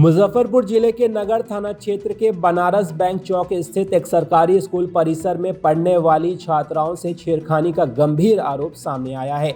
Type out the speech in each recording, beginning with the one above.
मुजफ्फरपुर जिले के नगर थाना क्षेत्र के बनारस बैंक चौक स्थित एक सरकारी स्कूल परिसर में पढ़ने वाली छात्राओं से छेड़खानी का गंभीर आरोप सामने आया है।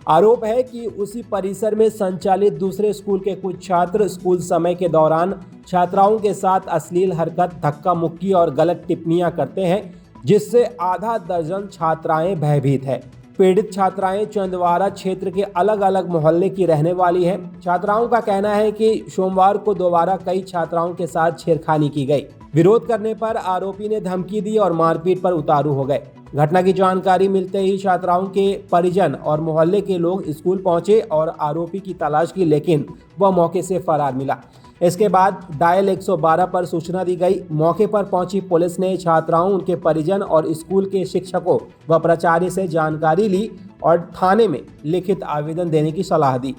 आरोप है कि उसी परिसर में संचालित दूसरे स्कूल के कुछ छात्र स्कूल समय के दौरान छात्राओं के साथ अश्लील हरकत, धक्का मुक्की और गलत टिप्पणियां करते हैं, जिससे आधा दर्जन छात्राएं भयभीत है। पीड़ित छात्राएं चंदवारा क्षेत्र के अलग अलग मोहल्ले की रहने वाली हैं। छात्राओं का कहना है कि सोमवार को दोबारा कई छात्राओं के साथ छेड़खानी की गई। विरोध करने पर आरोपी ने धमकी दी और मारपीट पर उतारू हो गए। घटना की जानकारी मिलते ही छात्राओं के परिजन और मोहल्ले के लोग स्कूल पहुंचे और आरोपी की तलाश की, लेकिन वह मौके से फरार मिला। इसके बाद डायल 112 पर सूचना दी गई। मौके पर पहुंची पुलिस ने छात्राओं, उनके परिजन और स्कूल के शिक्षकों व प्राचार्य से जानकारी ली और थाने में लिखित आवेदन देने की सलाह दी।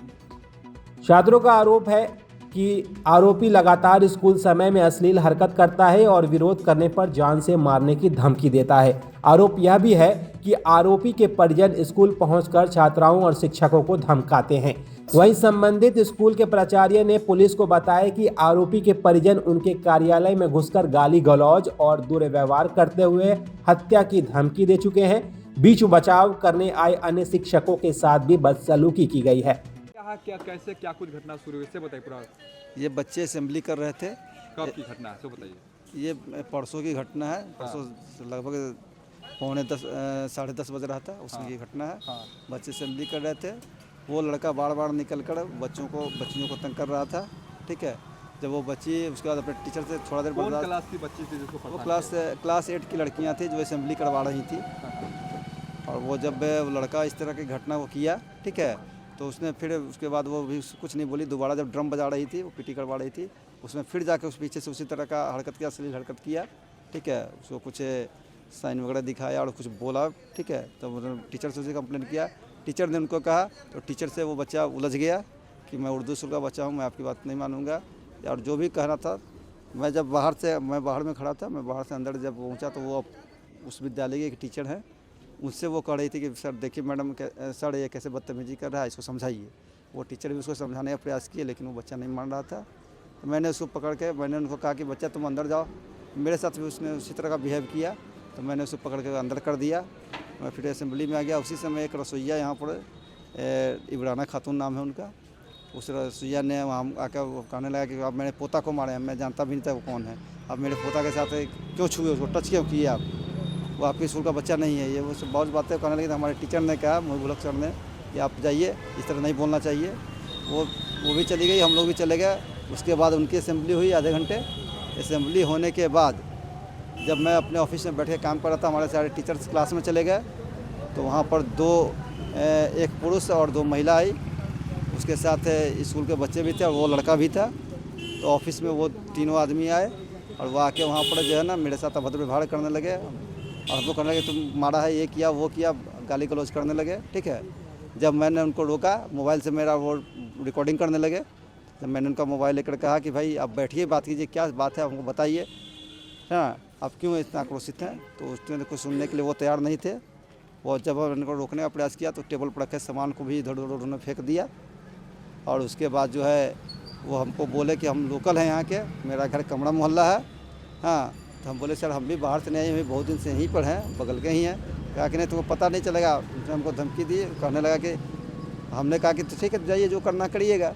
छात्रों का आरोप है कि आरोपी लगातार स्कूल समय में अश्लील हरकत करता है और विरोध करने पर जान से मारने की धमकी देता है। आरोप यह भी है कि आरोपी के परिजन स्कूल पहुंचकर छात्राओं और शिक्षकों को धमकाते हैं। वहीं संबंधित स्कूल के प्राचार्य ने पुलिस को बताया कि आरोपी के परिजन उनके कार्यालय में घुसकर गाली गलौज और दुर्व्यवहार करते हुए हत्या की धमकी दे चुके हैं। बीच बचाव करने आए अन्य शिक्षकों के साथ भी बदसलूकी की गई है। क्या कुछ घटना शुरू हुई, इससे बताइए पूरा। ये बच्चे असेंबली कर रहे थे। कब की घटना है, तो बताइए। ये परसों की घटना है। परसों लगभग 9:45 साढ़े 10 बज रहा था, उसकी घटना है। बच्चे असेंबली कर रहे थे। वो लड़का बार बार निकल कर बच्चियों को तंग कर रहा था। ठीक है, जब वो बच्ची उसके बाद अपने टीचर से थोड़ा देर कौन क्लास की बच्ची थी जिसको? वो क्लास 8 की लड़कियां थी जो असेंबली करवा रही थी। और वो जब लड़का इस तरह की घटना को किया, ठीक है, तो उसने फिर उसके बाद वो भी कुछ नहीं बोली। दोबारा जब ड्रम बजा रही थी, वो पीटी करवा रही थी, उसने फिर जाके उस पीछे से उसी तरह का हरकत किया, अश्लील हरकत किया। ठीक है, उसको कुछ साइन वगैरह दिखाया और कुछ बोला। ठीक है, तो उन्होंने टीचर से उसे कंप्लेंट किया। टीचर ने उनको कहा, तो टीचर से वो बच्चा उलझ गया कि मैं उर्दू स्कूल का बच्चा हूँ, मैं आपकी बात नहीं मानूंगा। और जो भी कहना था, मैं बाहर में खड़ा था, मैं बाहर से अंदर जब पहुँचा तो वो उस विद्यालय के एक टीचर हैं, उससे वो कह रही थी कि सर देखिए मैडम, सर ये कैसे बदतमीजी कर रहा है, इसको समझाइए। वो टीचर भी उसको समझाने का प्रयास किए, लेकिन वो बच्चा नहीं मान रहा था। तो मैंने उसको पकड़ के मैंने उनको कहा कि बच्चा तुम अंदर जाओ। मेरे साथ भी उसने उसी तरह का बिहेव किया, तो मैंने उसको पकड़ के अंदर कर दिया। मैं फिर असेंबली में आ गया। उसी समय एक रसोइया यहाँ पर इब्राना खातून नाम है उनका, उस रसोइया ने वहाँ आकर कहने लगा कि आप मेरे पोता को मारे हैं, मैं जानता भी नहीं था वो कौन है, आप मेरे पोता के साथ क्यों छुए, उसको टच क्यों किए आप, वो आपके स्कूल का बच्चा नहीं है। ये वो सब बहुत बातें कहने लगी। तो हमारे टीचर ने कहा, मोहिबुल हक सर ने, कि आप जाइए, इस तरह नहीं बोलना चाहिए। वो भी चली गई, हम लोग भी चले गए। उसके बाद उनकी असेंबली हुई आधे घंटे। असेंबली होने के बाद जब मैं अपने ऑफिस में बैठ के काम कर रहा था, हमारे सारे टीचर्स क्लास में चले गए। तो वहाँ पर एक पुरुष और 2 महिला आई, उसके साथ स्कूल के बच्चे भी थे और वो लड़का भी था। तो ऑफिस में वो तीनों आदमी आए और वो आके वहाँ पर जो है ना मेरे साथ अभद्र व्यवहार करने लगे और हमको कहने लगे तुम मारा है, ये किया वो किया, गाली गलौज करने लगे। ठीक है, जब मैंने उनको रोका, मोबाइल से मेरा वो रिकॉर्डिंग करने लगे। जब मैंने उनका मोबाइल लेकर कहा कि भाई आप बैठिए, बात कीजिए, क्या बात है हमको बताइए, हाँ आप क्यों इतना आक्रोशित हैं। तो उसने कुछ सुनने के लिए वो तैयार नहीं थे। वो जब उनको रोकने का प्रयास किया तो टेबल पर रखे सामान को भी इधर उधर उन्होंने फेंक दिया। और उसके बाद जो है वो हमको बोले कि हम लोकल हैं यहाँ के, मेरा घर कमरा मोहल्ला है। हाँ, तो हम बोले सर हम भी बाहर से नहीं, हम बहुत दिन से यहीं पर हैं, बगल के ही हैं। कहा कि नहीं तुमको पता नहीं चलेगा। उसने हमको धमकी दी, कहने लगा कि हमने कहा कि तो ठीक है जाइए, जो करना करिएगा।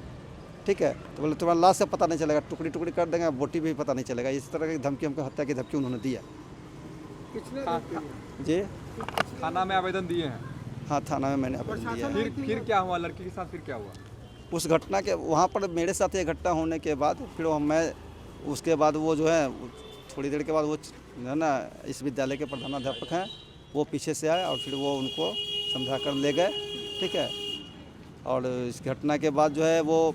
ठीक है, तो बोले तुम्हारा लाश से पता नहीं चलेगा, टुकड़ी टुकड़ी कर देंगे, बोटी भी पता नहीं चलेगा। इस तरह की धमकी, हमको हत्या की धमकी उन्होंने दिया। जी, थाना में आवेदन दिए हैं? हाँ, थाना में मैंने आवेदन दिया है। फिर क्या हुआ, लड़की के साथ फिर क्या हुआ? उस घटना के वहाँ पर मेरे साथ ये घटना होने के बाद फिर उसके बाद वो जो है थोड़ी देर के बाद वो है ना इस विद्यालय के प्रधानाध्यापक हैं, वो पीछे से आए और फिर वो उनको समझा कर ले गए। ठीक है, और इस घटना के बाद जो है वो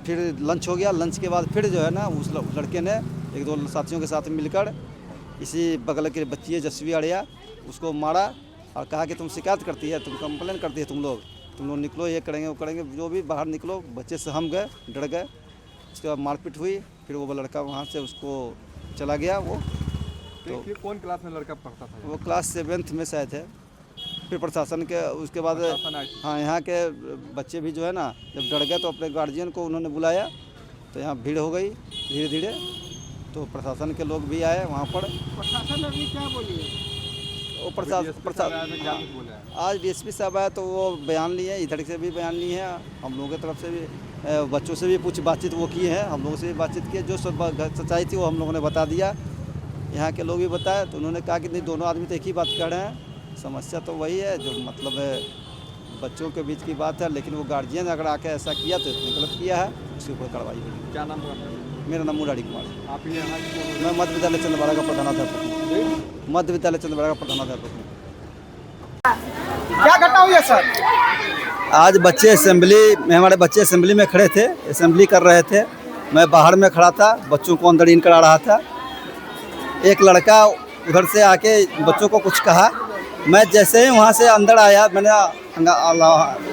फिर लंच हो गया। लंच के बाद फिर जो है ना उस लड़के ने 1-2 साथियों के साथ मिलकर इसी बगल के बच्ची है जसवी अड़िया, उसको मारा और कहा कि तुम शिकायत करती है, तुम कंप्लेन करती है, तुम लोग निकलो, ये करेंगे वो करेंगे, जो भी बाहर निकलो। बच्चे से हम गए, डर गए। उसके बाद मारपीट हुई। फिर वो लड़का वहाँ से उसको चला गया। वो तो फिर कौन क्लास में लड़का पढ़ता था? वो क्लास 7th में शायद है। फिर प्रशासन के उसके बाद हाँ, यहाँ के बच्चे भी जो है ना जब डर गए तो अपने गार्जियन को उन्होंने बुलाया तो यहाँ भीड़ हो गई धीरे धीरे। तो प्रशासन के लोग भी आए वहाँ पर। प्रशासन अभी क्या बोली है? वो क्या कुछ बोले हैं? आज डीएसपी साहब आए तो वो बयान लिए, इधर से भी बयान लिए हैं, हम लोगों की तरफ से भी बच्चों से भी कुछ बातचीत वो किए हैं, हम लोगों से भी बातचीत की। जो सब सच्चाई थी वो हम लोगों ने बता दिया, यहाँ के लोग भी बताए। तो उन्होंने कहा कि नहीं, दोनों आदमी तो एक ही बात कर रहे हैं, समस्या तो वही है जो मतलब बच्चों के बीच की बात है। लेकिन वो गार्जियन अगर आके ऐसा किया तो इसने गलत किया है, उसके ऊपर कार्रवाई होगी। क्या नाम है आपका? मेरा नाम मुरारी कुमार है। आप ही यहाँ की मैं मध्य विद्यालय चंद्रवाड़ा का प्रधानाध्यापक हूँ। मध्य विद्यालय चंद्रवाड़ा का प्रधानाध्यापक हूँ। क्या घटना हुई है सर? आज बच्चे असेंबली में, हमारे बच्चे असेंबली में खड़े थे, असेंबली कर रहे थे। मैं बाहर में खड़ा था, बच्चों को अंदर इन करा रहा था। एक लड़का उधर से आके बच्चों को कुछ कहा। मैं जैसे ही वहाँ से अंदर आया, मैंने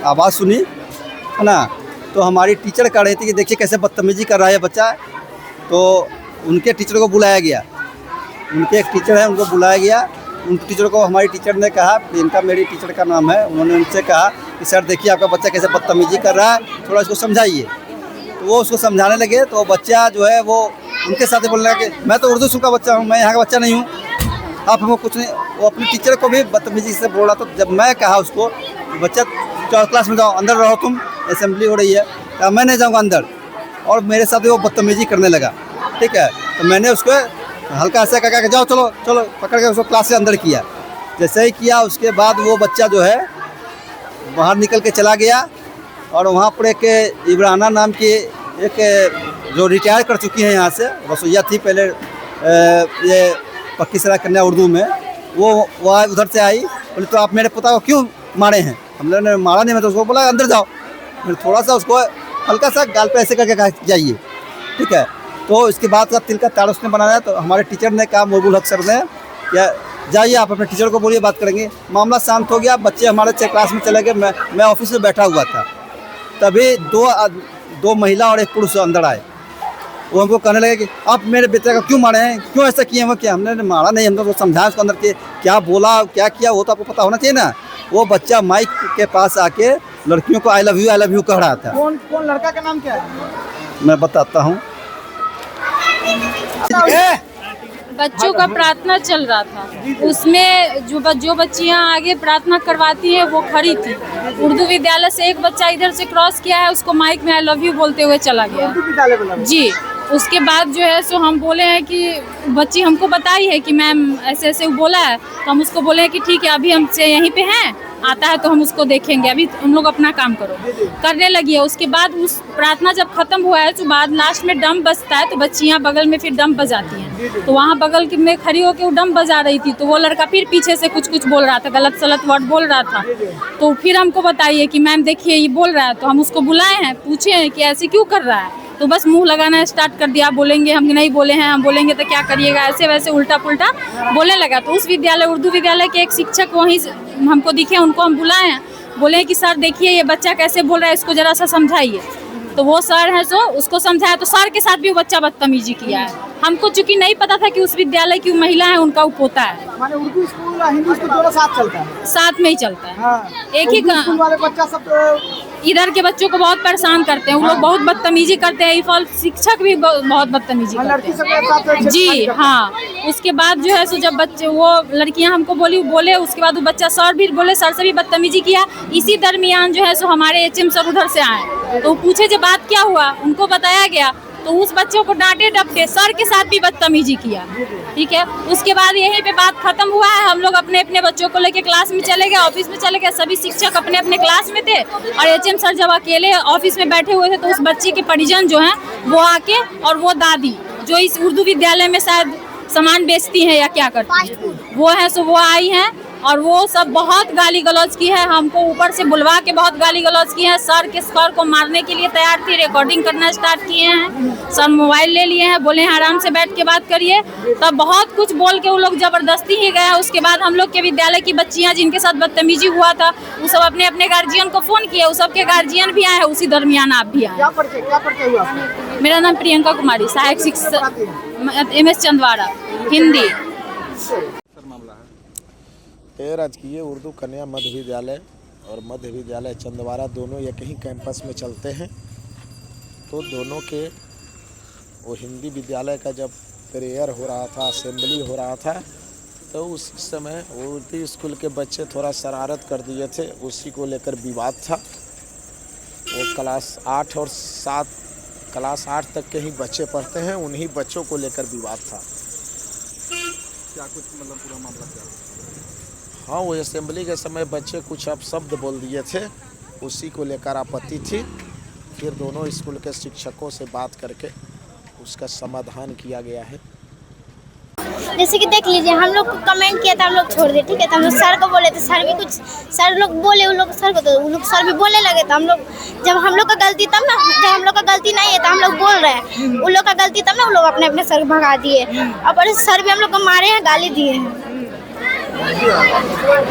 आवाज़ सुनी, है ना। तो हमारी टीचर कह रही थी कि देखिए कैसे बदतमीजी कर रहा है बच्चा। तो उनके टीचर को बुलाया गया, उनके एक टीचर है, उनको बुलाया गया। उन टीचर को हमारी टीचर ने कहा, प्रियंका मेरी टीचर का नाम है, उन्होंने उनसे कहा कि सर देखिए आपका बच्चा कैसे बदतमीजी कर रहा है, थोड़ा इसको समझाइए। तो वो उसको समझाने लगे। तो बच्चा जो है वो उनके साथ बोलने लगा कि मैं तो उर्दू स्कूल का बच्चा हूँ, मैं यहाँ का बच्चा नहीं हूँ, आप हमको कुछ नहीं। वो अपनी टीचर को भी बदतमीजी से बोल रहा। तो जब मैं कहा उसको बच्चा 4 क्लास में जाओ, अंदर रहो, तुम असेंबली हो रही है, कहा मैं नहीं जाऊँगा अंदर। और मेरे साथ वो बदतमीजी करने लगा, ठीक है। तो मैंने उसको हल्का ऐसा कहा कि जाओ चलो चलो, पकड़ के उसको क्लास से अंदर किया। जैसे ही किया उसके बाद वो बच्चा जो है बाहर निकल के चला गया। और वहाँ पर एक इब्राना नाम की एक जो रिटायर कर चुकी हैं यहाँ से, रसोईया थी पहले, ये पक्की सराय कन्या उर्दू में, वो उधर से आई। बोले तो आप मेरे पिता को क्यों मारे हैं? हम लोगों ने मारा नहीं, मैं तो उसको बोला अंदर जाओ। फिर थोड़ा सा उसको हल्का सा गाल पे ऐसे करके कहा जाइए, ठीक है। तो इसके बाद का तिल का ताड़ उसने बनाया। तो हमारे टीचर ने कहा, मोबुल हक सर ने, क्या जाइए आप अपने टीचर को बोलिए, बात करेंगे। मामला शांत हो गया, बच्चे हमारे 6 क्लास में चले गए। मैं ऑफिस में बैठा हुआ था, तभी दो महिला और एक पुरुष अंदर आए। वो हमको कहने लगे कि आप मेरे बेटे को क्यों मारे हैं, क्यों ऐसा किए हैं? क्या हमने मारा नहीं, हमने तो समझाया उसको अंदर के क्या बोला क्या किया, वो तो आपको पता होना चाहिए ना। वो बच्चा माइक के पास आके लड़कियों को आई लव यू कह रहा था। कौन लड़का का नाम क्या है? मैं बताता हूँ। बच्चों का प्रार्थना चल रहा था, उसमें जो बच्चियां आगे प्रार्थना करवाती है वो खड़ी थी। उर्दू विद्यालय से एक बच्चा इधर से क्रॉस किया है, उसको माइक में आई लव यू बोलते हुए चला गया। उर्दू विद्यालय बोला जी। उसके बाद जो है सो हम बोले हैं कि बच्ची हमको बताई है कि मैम ऐसे ऐसे बोला है। तो हम उसको बोले हैं कि ठीक है, अभी हमसे यहीं पे हैं, आता है तो हम उसको देखेंगे, अभी हम लोग अपना काम करो। करने लगी है। उसके बाद उस प्रार्थना जब खत्म हुआ है तो बाद लास्ट में डम बजता है, तो बच्चियाँ बगल में फिर डम बजाती हैं। तो वहाँ बगल में खड़ी होकर वो डम बजा रही थी। तो वो लड़का फिर पीछे से कुछ बोल रहा था, गलत सलत वर्ड बोल रहा था। तो फिर हमको बताइए कि मैम देखिए ये बोल रहा है। तो हम उसको बुलाए हैं, पूछे हैं कि ऐसे क्यों कर रहा है। तो बस मुंह लगाना स्टार्ट कर दिया, बोलेंगे हम नहीं बोले हैं, हम बोलेंगे तो क्या करिएगा, ऐसे वैसे उल्टा पुल्टा बोलने लगा। तो उस विद्यालय उर्दू विद्यालय के एक शिक्षक वहीं हमको दिखे, उनको हम बुलाए हैं, बोले कि सर देखिए ये बच्चा कैसे बोल रहा है, इसको ज़रा सा समझाइए। तो वो सर है सो उसको समझाया। तो सर के साथ भी वो बच्चा बदतमीजी किया है। हमको चूंकि नहीं पता था कि उस विद्यालय की महिला है, उनका पोता है। माने उर्दू स्कूल हिंदी स्कूल दोनों साथ चलता है? साथ में ही चलता है। हाँ। एक ही स्कूल वाले बच्चा सब तो इधर के बच्चों को बहुत परेशान करते हैं, वो लोग बहुत बदतमीजी करते हैं। इफॉल शिक्षक भी बहुत बदतमीजी करते लड़की हैं। सब के साथ जी हाँ। उसके बाद जो है सो जब बच्चे वो लड़कियां हमको बोले, उसके बाद वो बच्चा सर भी बोले, सर से भी बदतमीजी किया। इसी दरमियान जो है सो हमारे एचएम सर उधर से आए। तो पूछे जब बात क्या हुआ, उनको बताया गया। तो उस बच्चों को डांटे डपटे, सर के साथ भी बदतमीजी किया, ठीक है। उसके बाद यहीं पे बात खत्म हुआ है। हम लोग अपने अपने बच्चों को लेके क्लास में चले गए, ऑफिस में चले गए। सभी शिक्षक अपने अपने क्लास में थे और एचएम सर जब अकेले ऑफिस में बैठे हुए थे तो उस बच्ची के परिजन जो हैं वो आके, और वो दादी जो इस उर्दू विद्यालय में शायद सामान बेचती हैं या क्या करती हैं, वो है सो वो आई हैं और वो सब बहुत गाली गलौज की है। हमको ऊपर से बुलवा के बहुत गाली गलौज की है। सर को मारने के लिए तैयार थी, रिकॉर्डिंग करना स्टार्ट किए हैं। सर मोबाइल ले लिए हैं, बोले हैं आराम से बैठ के बात करिए। तब बहुत कुछ बोल के वो लोग जबरदस्ती ही गया। उसके बाद हम लोग के विद्यालय की बच्चियां जिनके साथ बदतमीजी हुआ था वो सब अपने अपने गार्जियन को फ़ोन किए, उस सबके गार्जियन भी आए हैं। उसी दरमियान आप भी आए। क्या परिचय हुआ? मेरा नाम प्रियंका कुमारी, सहायक शिक्षक MS चंदवाड़ा, हिंदी। सर मामला है ये राजकीय उर्दू कन्या मध्य विद्यालय और मध्य विद्यालय चंदवाड़ा दोनों एक ही कैंपस में चलते हैं। तो दोनों के वो हिंदी विद्यालय का जब प्रेयर हो रहा था, असेंबली हो रहा था, तो उस समय उर्दू स्कूल के बच्चे थोड़ा शरारत कर दिए थे, उसी को लेकर विवाद था। वो क्लास 8 और 7 क्लास 8 तक के ही बच्चे पढ़ते हैं, उन्हीं बच्चों को लेकर विवाद था। क्या कुछ मतलब पूरा मामला क्या? हाँ, वो असेंबली के समय बच्चे कुछ अपशब्द बोल दिए थे, उसी को लेकर आपत्ति थी। फिर दोनों स्कूल के शिक्षकों से बात करके उसका समाधान किया गया है। जैसे कि देख लीजिए, हम लोग को कमेंट किया था, हम लोग छोड़ दिए, ठीक है। तो हम लोग सर को बोले तो सर भी कुछ, सर लोग बोले उन लोग सर को, तो उन लोग सर भी बोलने लगे। तो हम लोग, जब हम लोग का गलती तब ना, जब हम लोग का गलती नहीं है तो हम लोग बोल रहे हैं, उन लोग का गलती तब ना उन लोग अपने अपने सर को भगा दिए। और सर भी हम लोग को मारे हैं, गाली दिए हैं।